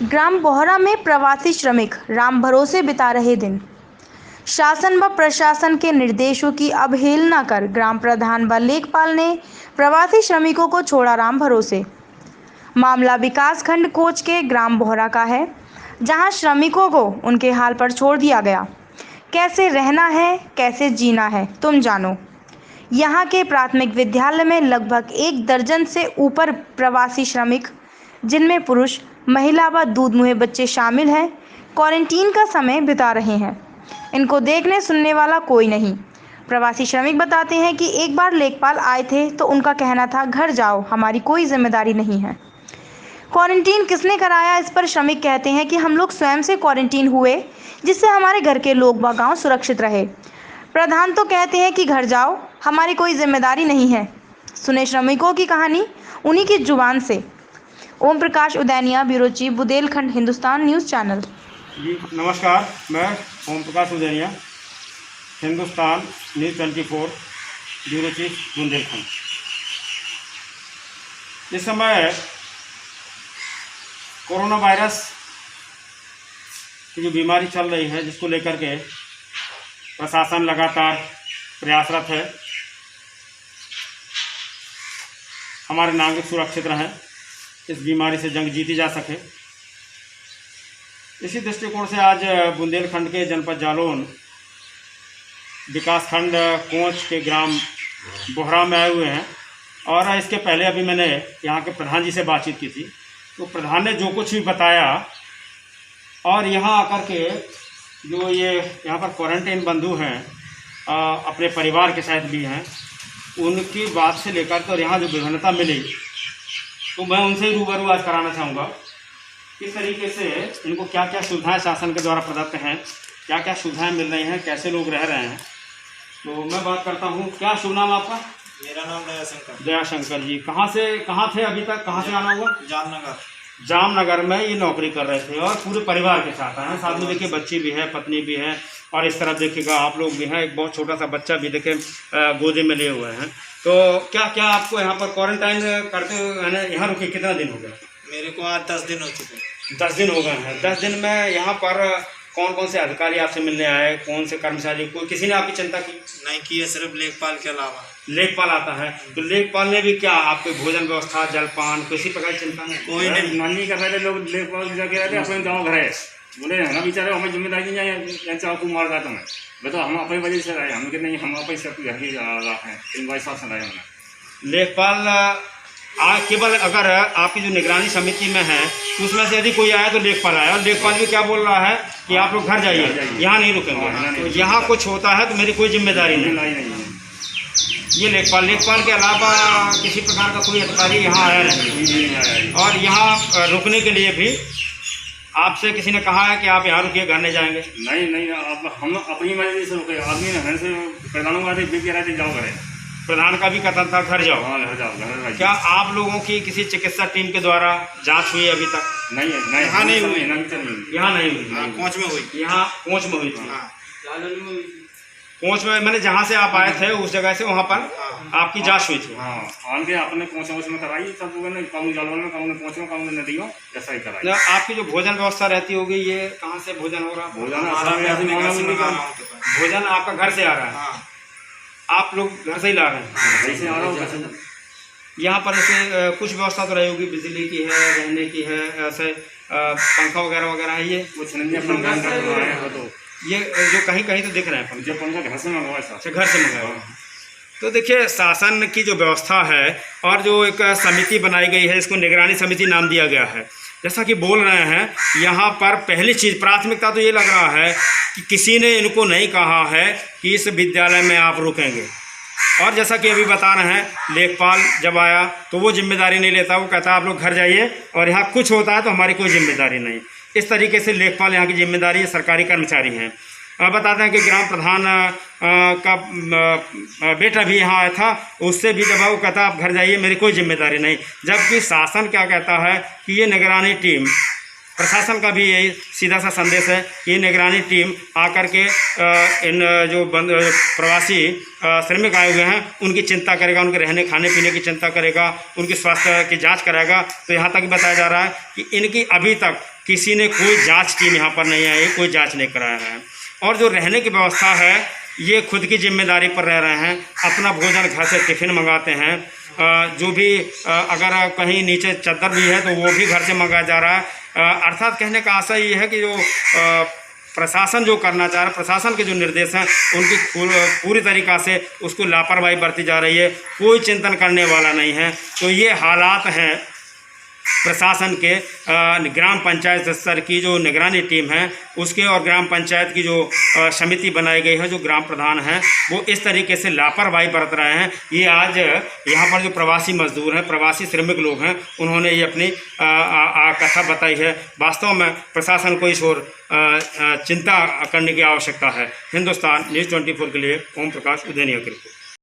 ग्राम बोहरा में प्रवासी श्रमिक राम भरोसे बिता रहे दिन। शासन व प्रशासन के निर्देशों की अवहेलना कर ग्राम प्रधान व लेखपाल ने प्रवासी श्रमिकों को छोड़ा राम भरोसे। मामला विकास खंड कोच के ग्राम बोहरा का है, जहां श्रमिकों को उनके हाल पर छोड़ दिया गया। कैसे रहना है, कैसे जीना है, तुम जानो। यहाँ के प्राथमिक विद्यालय में लगभग 1 दर्जन से ऊपर प्रवासी श्रमिक, जिनमें पुरुष, महिला व दूध मुहे बच्चे शामिल हैं, क्वारंटीन का समय बिता रहे हैं। इनको देखने सुनने वाला कोई नहीं। प्रवासी श्रमिक बताते हैं कि एक बार लेखपाल आए थे तो उनका कहना था, घर जाओ, हमारी कोई जिम्मेदारी नहीं है। क्वारंटीन किसने कराया, इस पर श्रमिक कहते हैं कि हम लोग स्वयं से क्वारंटीन हुए, जिससे हमारे घर के लोग व गाँव सुरक्षित रहे। प्रधान तो कहते हैं कि घर जाओ, हमारी कोई जिम्मेदारी नहीं है। सुने श्रमिकों की कहानी उन्हीं की जुबान से। Om Prakash Udainiya, bureau chief, Bundelkhand, Hindustan news channel. जी नमस्कार, मैं Om Prakash Udainiya, Hindustan news 24, bureau chief, Bundelkhand. इस समय कोरोना वायरस की जो बीमारी चल रही है, जिसको लेकर के प्रशासन लगातार प्रयासरत है हमारे नागरिक सुरक्षित रहें, इस बीमारी से जंग जीती जा सके। इसी दृष्टिकोण से आज बुंदेलखंड के जनपद जालौन विकासखंड कोच के ग्राम बोहरा में आए हुए हैं। और इसके पहले अभी मैंने यहाँ के प्रधान जी से बातचीत की थी, तो प्रधान ने जो कुछ भी बताया और यहाँ आकर के जो ये यहाँ पर क्वारंटीन बंधु हैं, अपने परिवार के साथ भी हैं, उनकी बात से लेकर के और यहाँ जो विभिन्नता मिली, तो मैं उनसे ही रूबरू आज कराना चाहूँगा। किस तरीके से इनको क्या क्या सुविधाएं शासन के द्वारा प्रदत्त हैं, क्या क्या सुविधाएं मिल रही हैं, कैसे लोग रह रहे हैं। तो मैं बात करता हूँ। क्या शुभ नाम आपका? मेरा नाम दयाशंकर। दयाशंकर जी, कहाँ थे अभी तक, कहाँ से आना हुआ? जामनगर में ये नौकरी कर रहे थे और पूरे परिवार के साथ आए हैं। साथ में देखिए बच्ची भी है, पत्नी भी है, और इस तरफ देखिएगा आप लोग भी हैं, एक बहुत छोटा सा बच्चा भी देखे गोदे में लिए हुए हैं। तो क्या क्या आपको यहाँ पर क्वारंटाइन करते हुए यहाँ रुके कितना दिन हो गया? मेरे को आज 10 दिन हो चुके। 10 दिन हो गए हैं। 10 दिन में यहाँ पर कौन कौन से अधिकारी आपसे मिलने आए, कौन से कर्मचारी, कोई किसी ने आपकी चिंता की? नहीं की है, सिर्फ लेखपाल के अलावा। लेखपाल आता है, तो लेखपाल ने भी क्या आपके भोजन व्यवस्था, जलपान, किसी प्रकार की चिंता नहीं? कोई नहीं। नानी का पहले लोग लेखपाल जाके रहते अपने गाँव घर है, बोले है ना बेचारे, हमें जिम्मेदारी नहीं है, आपको मार जाता मैं बताओ, हम अपनी वजह से रहे, हम नहीं, हम अपने सब घर की हैं, इन भाई साहब से रहे हमने। लेखपाल केवल अगर आपकी जो निगरानी समिति में है, तो उसमें से यदि कोई आया तो लेखपाल आया, और लेखपाल भी क्या बोल रहा है कि आप लोग घर जाइए, यहाँ नहीं रुकेंगे, तो यहाँ कुछ होता है तो मेरी कोई जिम्मेदारी नहीं है। ये लेखपाल के अलावा किसी प्रकार का कोई अधिकारी यहाँ आया नहीं। और यहाँ रुकने के लिए भी आपसे किसी ने कहा है कि आप यहाँ रुकिए, घर नहीं जाएंगे? नहीं, अब हम अपनी मर्जी से रुके, आदमी ने घर से प्रधानों का जाओ घर, प्रधान का भी कथन था घर जाओ। हाँ, घर जाओ। क्या आप लोगों की किसी चिकित्सा टीम के द्वारा जांच हुई अभी तक? नहीं, यहाँ नहीं हुई। यहाँ नहीं हुई, कोच में हुई। यहाँ कोच में हुई थी। कोच में मैंने जहाँ से आप आए थे उस जगह से वहाँ पर आपकी जांच हुई थी? हाँ, आगे आपने कोच में कराई, सब लोगों ने कानून जालौन में, कानून कोच में, कानून नदियों ऐसा ही कराई। आपकी जो भोजन व्यवस्था रहती होगी, ये कहाँ से भोजन हो रहा? भोजन आपका घर से आ रहा है? आप लोग घर से ही ला रहे हैं? यहाँ पर ऐसे कुछ व्यवस्था तो रही होगी, बिजली की है, रहने की है, ऐसे पंखा वगैरह है? ये ये जो कहीं कहीं तो दिख रहे हैं पंखा घर से मंगाया। तो देखिए, शासन की जो व्यवस्था है और जो एक समिति बनाई गई है, इसको निगरानी समिति नाम दिया गया है। जैसा कि बोल रहे हैं, यहाँ पर पहली चीज़, प्राथमिकता तो ये लग रहा है कि किसी ने इनको नहीं कहा है कि इस विद्यालय में आप रुकेंगे। और जैसा कि अभी बता रहे हैं, लेखपाल जब आया तो वो जिम्मेदारी नहीं लेता, वो कहता है आप लोग घर जाइए, और यहाँ कुछ होता है तो हमारी कोई जिम्मेदारी नहीं। इस तरीके से लेखपाल यहाँ की जिम्मेदारी है, सरकारी कर्मचारी हैं। बताते हैं कि ग्राम प्रधान का बेटा भी यहाँ आया था, उससे भी जब वो कहता आप घर जाइए, मेरी कोई जिम्मेदारी नहीं। जबकि शासन क्या कहता है कि ये निगरानी टीम, प्रशासन का भी यही सीधा सा संदेश है कि ये निगरानी टीम आकर के इन जो प्रवासी श्रमिक आए हुए हैं उनकी चिंता करेगा, उनके रहने खाने पीने की चिंता करेगा, उनकी स्वास्थ्य की जांच कराएगा। तो यहाँ तक बताया जा रहा है कि इनकी अभी तक किसी ने कोई जांच टीम यहाँ पर नहीं आई, कोई जांच नहीं कराया है। और जो रहने की व्यवस्था है ये खुद की जिम्मेदारी पर रह रहे हैं, अपना भोजन घर से टिफ़िन मंगाते हैं, जो भी अगर कहीं नीचे चद्दर भी है तो वो भी घर से मंगाया जा रहा है। अर्थात कहने का आशा ये है कि जो प्रशासन जो करना चाह रहा है, प्रशासन के जो निर्देश हैं उनकी पूरी तरीक़ा से उसको लापरवाही बरती जा रही है, कोई चिंतन करने वाला नहीं है। तो ये हालात हैं प्रशासन के ग्राम पंचायत स्तर की जो निगरानी टीम है उसके, और ग्राम पंचायत की जो समिति बनाई गई है, जो ग्राम प्रधान हैं वो इस तरीके से लापरवाही बरत रहे हैं। ये आज यहाँ पर जो प्रवासी मजदूर हैं, प्रवासी श्रमिक लोग हैं, उन्होंने ये अपनी कथा बताई है। वास्तव में प्रशासन को इस ओर चिंता करने की आवश्यकता है। हिंदुस्तान न्यूज़ 24 के लिए ओम प्रकाश उदयनिया की रिपोर्ट।